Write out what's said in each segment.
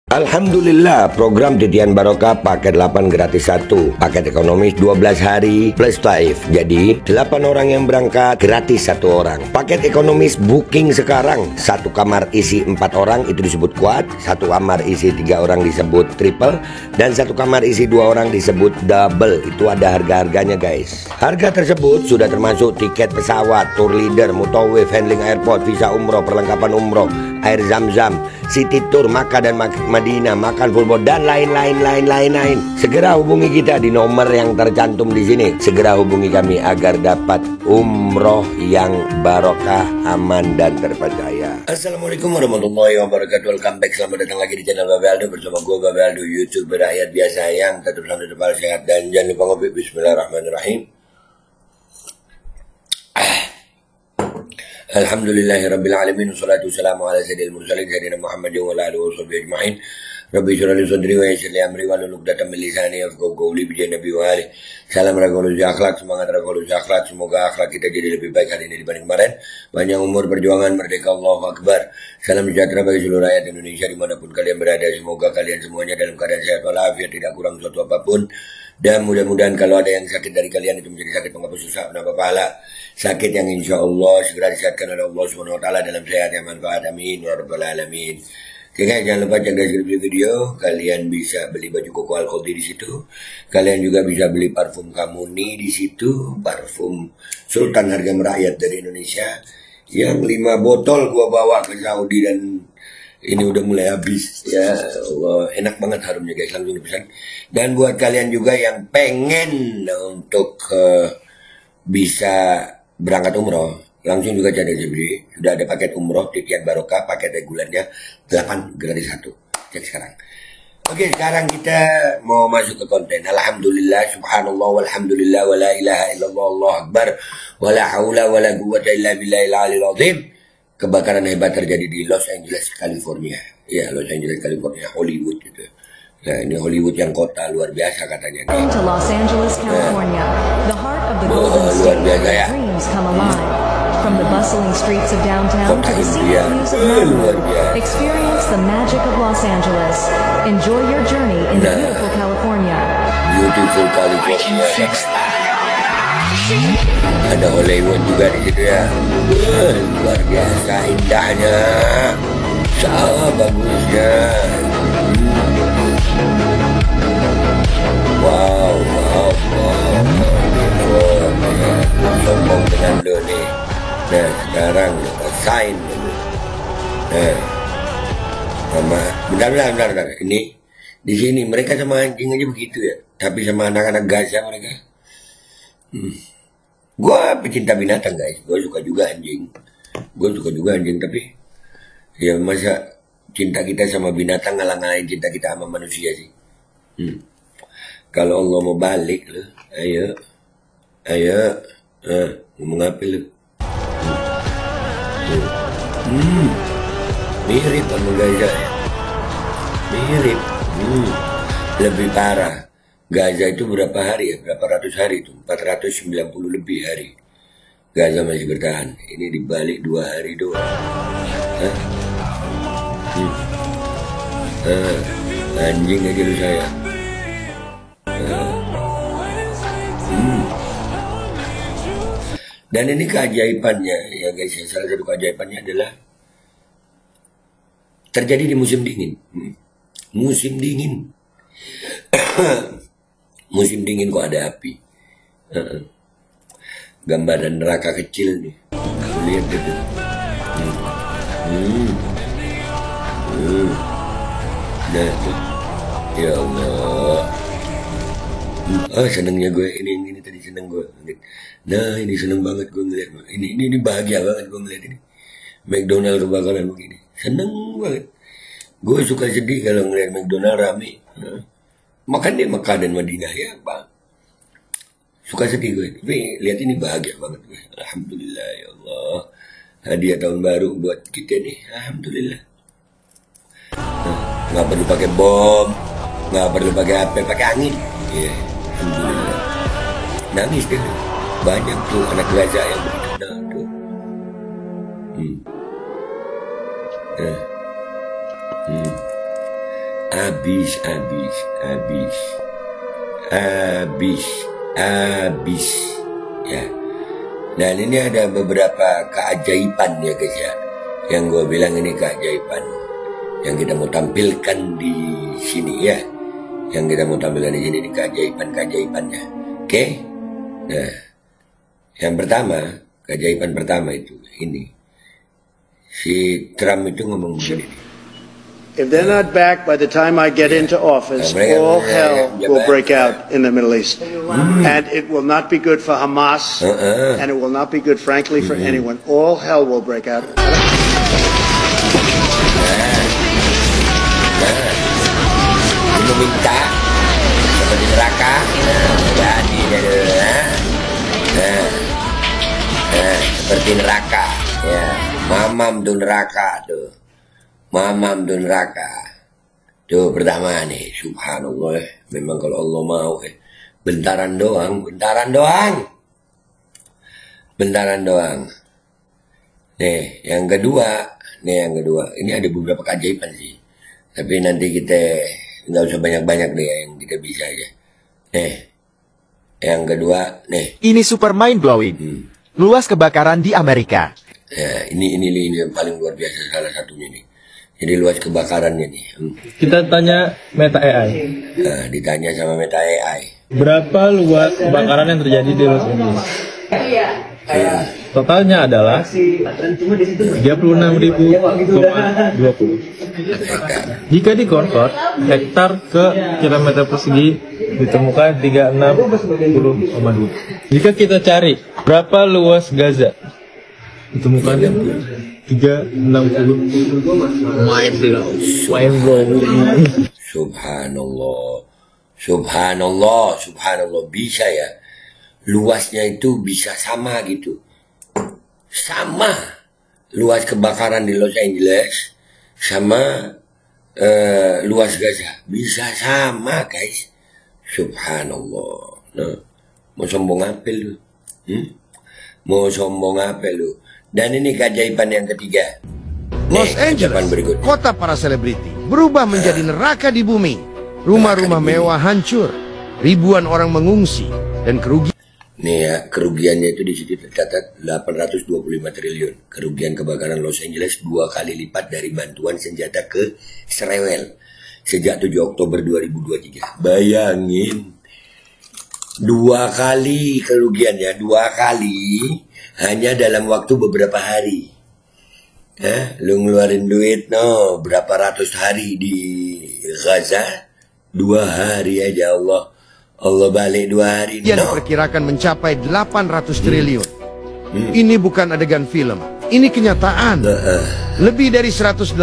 Alhamdulillah, program Titian Barokah paket 8 gratis 1, paket ekonomis 12 hari plus taif. Jadi 8 orang yang berangkat gratis 1 orang. Paket ekonomis booking sekarang, 1 kamar isi 4 orang itu disebut quad, 1 kamar isi 3 orang disebut triple, dan 1 kamar isi 2 orang disebut double. Itu ada harga-harganya guys. Harga tersebut sudah termasuk tiket pesawat, tour leader, mutawif, handling airport, visa umroh, perlengkapan umroh, air zam-zam, city tour, Makkah dan Madinah, makan full board, dan lain-lain. Segera hubungi kita di nomor yang tercantum di sini. Segera hubungi kami agar dapat umroh yang barokah, aman dan terpercaya. Assalamualaikum warahmatullahi wabarakatuh. Welcome back, selamat datang lagi di channel Babe Aldo bersama gue Babe Aldo, YouTube berakyat biasa yang tetap selalu tetap sehat dan jangan lupa ngopi. Bismillahirrahmanirrahim. Alhamdulillahirrabbilalamin. Wassalatu wassalamu ala sayyidil mursalin sayyidina Muhammadin wa ala alihi wa sahbihi ajma'in. Rabbi shrah li sadri wa yassir li amri wahlul 'uqdatam min lisani yafqahu qawli bi nabi wa ali. Salam revolusi akhlak, semangat revolusi akhlak. Semoga akhlak kita jadi lebih baik hari ini dibanding kemarin. Panjang umur, perjuangan, merdeka, Allahu Akbar. Salam sejahtera bagi seluruh rakyat Indonesia dimanapun kalian berada. Semoga kalian semuanya dalam keadaan sehat walafiat, tidak kurang suatu apapun. Dan mudah-mudahan kalau ada yang sakit dari kalian itu menjadi sakit penghapus susah penambah pahala. Sakit yang insya Allah segera disehatkan oleh Allah SWT dalam sehat yang manfaat. Amin ya rabbal alamin. Oke guys, jangan lupa cek deskripsi video. Kalian bisa beli baju koko Al-Khodi di situ. Kalian juga bisa beli parfum Kamuni di situ. Parfum Sultan harga merakyat dari Indonesia. Yang 5 botol gua bawa ke Saudi dan ini udah mulai habis ya Allah, enak banget harumnya guys, langsung dipesan. Dan buat kalian juga yang pengen untuk bisa berangkat umroh, langsung juga cari jadi sudah ada paket umroh Titian Barokah, paket regulernya 8 gratis 1. Cek sekarang. Oke, sekarang kita mau masuk ke konten. Alhamdulillah, subhanallah, walhamdulillah, wa la ilaha illallah, Allahu akbar, wa la haula wa la quwwata illa billahil aliyil azim. Kebakaran hebat terjadi di Los Angeles, California. Ya, Los Angeles, California, Hollywood gitu. Nah, ini Hollywood yang kota luar biasa katanya. To Los Angeles, California, the heart of the Golden State, where dreams come alive. From the bustling streets of downtown to the scenic views of Malibu, experience the magic of Los Angeles. Enjoy your journey in beautiful California. Beautiful California. Ada Hollywood juga di situ ya. Luar biasa indahnya, sangat bagusnya. Wow. Sombong dengan lo nih. Nah sekarang sign dulu. Sama bentar. Ini di sini mereka sama anjing aja begitu ya. Tapi sama anak-anak Gaza mereka. Gua pecinta binatang guys, gua suka juga anjing, tapi ya masa cinta kita sama binatang ngalang-ngalangin cinta kita sama manusia sih. Kalau Allah mau balik lo, ayo, ngomong apa lo? Mirip sama Gaza ya, mirip, lebih parah. Gaza itu berapa hari ya? Berapa ratus hari itu? 490 lebih hari. Gaza masih bertahan. Ini dibalik 2 hari doang. Anjing aja lu saya. Dan ini keajaibannya ya guys. Salah satu keajaibannya adalah terjadi di musim dingin. Musim dingin. Musim dingin kok ada api. Gambaran neraka kecil nih. Lihat gitu. Nah, tuh. Ya Allah. Senengnya gue ini tadi seneng gue. Nah, ini seneng banget gue ngeliat. Ini bahagia banget gue ngeliat ini. McDonald kebakaran begini. Seneng banget. Gue suka sedih kalau ngeliat McDonald rame. Makan di Makkah dan Madinah ya bang. Suka sedih gue. Tapi lihat ini bahagia banget gue. Alhamdulillah ya Allah. Hadiah tahun baru buat kita nih. Alhamdulillah. Nggak perlu pakai bom. Nggak perlu pakai apa. Pakai angin. Ya, alhamdulillah. Nangis deh. Banyak tuh anak Gaza yang begitu. Nah tuh. habis. Ya. Dan ini ada beberapa keajaiban ya guys ya. Yang gue bilang ini keajaiban yang kita mau tampilkan di sini ya. Yang kita mau tampilkan di sini ini keajaibannya. Oke? Nah, yang pertama, keajaiban pertama itu ini. Si Trump itu ngomong begini. If they're not back by the time I get into office, all hell will break out in the Middle East. And it will not be good for Hamas, and it will not be good, frankly, for anyone. All hell will break out. Minta seperti neraka, jadi seperti neraka, ya. Mamam tuh neraka tuh. Tuh pertama nih, subhanallah. Memang kalau Allah mau bentaran doang. Nih, yang kedua. Ini ada beberapa keajaiban sih. Tapi nanti kita nggak usah banyak-banyak deh yang kita bisa aja. Nih, yang kedua, nih. Ini super mind blowing. Luas kebakaran di Amerika. Ya, ini yang paling luar biasa salah satunya nih. Jadi luas kebakarannya nih. Kita tanya Meta AI. Nah, ditanya sama Meta AI. Berapa luas kebakaran yang terjadi di Los Angeles? Totalnya adalah 36.020. Jika dikonvert hektar ke kilometer persegi ditemukan 36,2. Jika kita cari berapa luas Gaza, ditemukan 360. Mind blowing. Subhanallah, bisa ya. Luasnya itu bisa sama gitu. Sama luas kebakaran di Los Angeles sama luas Gaza. Bisa sama guys. Subhanallah. Nah, mau sombong apa lu? Dan ini keajaiban yang ketiga. Los Angeles, kota para selebriti, berubah menjadi neraka di bumi. Rumah-rumah mewah hancur, ribuan orang mengungsi, dan kerugian. Nih ya, kerugiannya itu di situ tercatat 825 triliun. Kerugian kebakaran Los Angeles 2 kali lipat dari bantuan senjata ke Israel sejak 7 Oktober 2023. Bayangin, 2 kali kerugiannya, 2 kali hanya dalam waktu beberapa hari. Lu ngeluarin duit berapa ratus hari di Gaza, 2 hari aja Allah balik 2 hari. Yang diperkirakan mencapai 800 triliun. Ini bukan adegan film, ini kenyataan. Lebih dari 180.000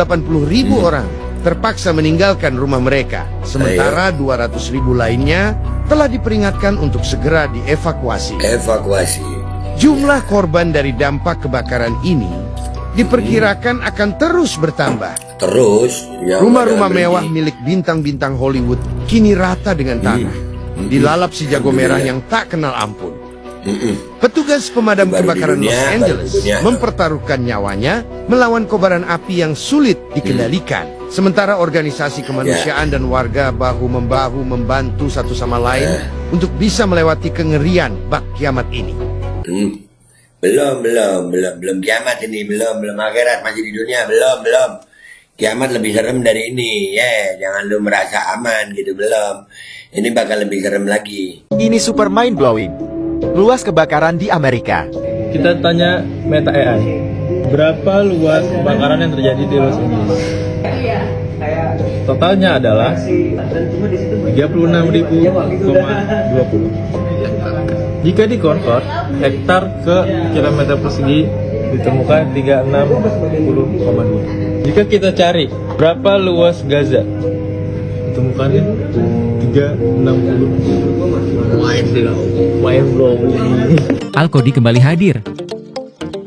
orang terpaksa meninggalkan rumah mereka, sementara 200.000 lainnya telah diperingatkan untuk segera dievakuasi. Jumlah korban dari dampak kebakaran ini diperkirakan akan terus bertambah. Rumah-rumah mewah milik bintang-bintang Hollywood kini rata dengan tanah, dilalap si jago merah yang tak kenal ampun. Petugas pemadam kebakaran Los Angeles mempertaruhkan nyawanya melawan kobaran api yang sulit dikendalikan. Sementara organisasi kemanusiaan dan warga bahu-membahu membantu satu sama lain untuk bisa melewati kengerian bak kiamat ini. Belum kiamat ini, belum akhirat, masih di dunia, belum. Kiamat lebih serem dari ini, jangan lu merasa aman gitu, belum. Ini bakal lebih serem lagi. Ini super mind blowing. Luas kebakaran di Amerika. Kita tanya Meta AI. Berapa luas kebakaran yang terjadi di Los Angeles? Totalnya adalah 36.020. Jika dikonvert hektar ke kilometer persegi ditemukan 360,2. Jika kita cari berapa luas Gaza, ditemukan 360. Mind blowing. Al-Kodi kembali hadir.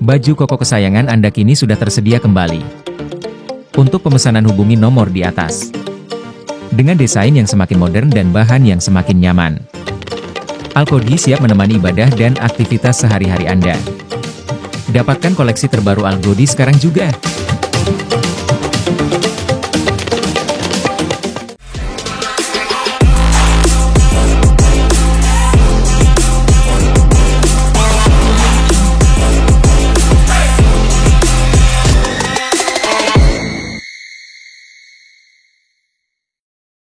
Baju koko kesayangan Anda kini sudah tersedia kembali. Untuk pemesanan hubungi nomor di atas. Dengan desain yang semakin modern dan bahan yang semakin nyaman. Al-Kodi siap menemani ibadah dan aktivitas sehari-hari Anda. Dapatkan koleksi terbaru Al-Kodi sekarang juga.